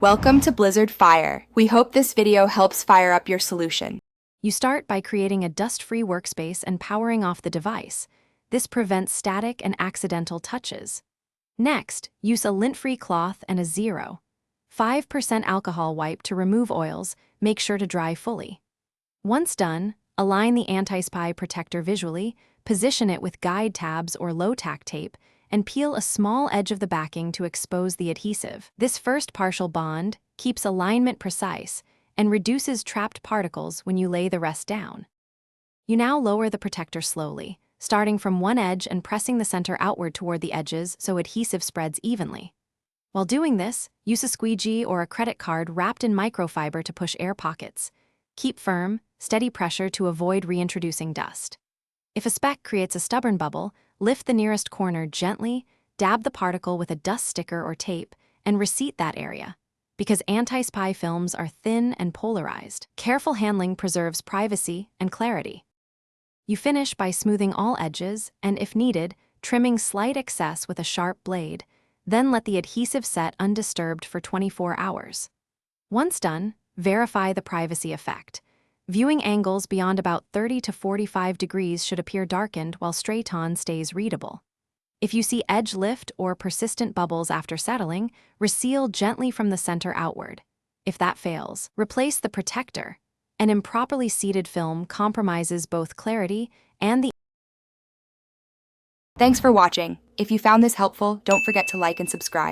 Welcome to Blizzard Fire. We hope this video helps fire up your solution. You start by creating a dust-free workspace and powering off the device. This prevents static and accidental touches. Next, use a lint-free cloth and a 0.5% alcohol wipe to remove oils. Make sure to dry fully. Once done, align the anti-spy protector visually, position it with guide tabs or low-tack tape, and peel a small edge of the backing to expose the adhesive. This first partial bond keeps alignment precise and reduces trapped particles when you lay the rest down. You now lower the protector slowly, starting from one edge and pressing the center outward toward the edges so adhesive spreads evenly. While doing this, use a squeegee or a credit card wrapped in microfiber to push air pockets. Keep firm, steady pressure to avoid reintroducing dust. If a speck creates a stubborn bubble, lift the nearest corner gently, dab the particle with a dust sticker or tape, and reseat that area. Because anti-spy films are thin and polarized, careful handling preserves privacy and clarity. You finish by smoothing all edges and, if needed, trimming slight excess with a sharp blade, then let the adhesive set undisturbed for 24 hours. Once done, verify the privacy effect. Viewing angles beyond about 30 to 45 degrees should appear darkened while straight-on stays readable. If you see edge lift or persistent bubbles after settling, reseal gently from the center outward. If that fails, replace the protector. An improperly seated film compromises both clarity and the... Thanks for watching. If you found this helpful, don't forget to like and subscribe.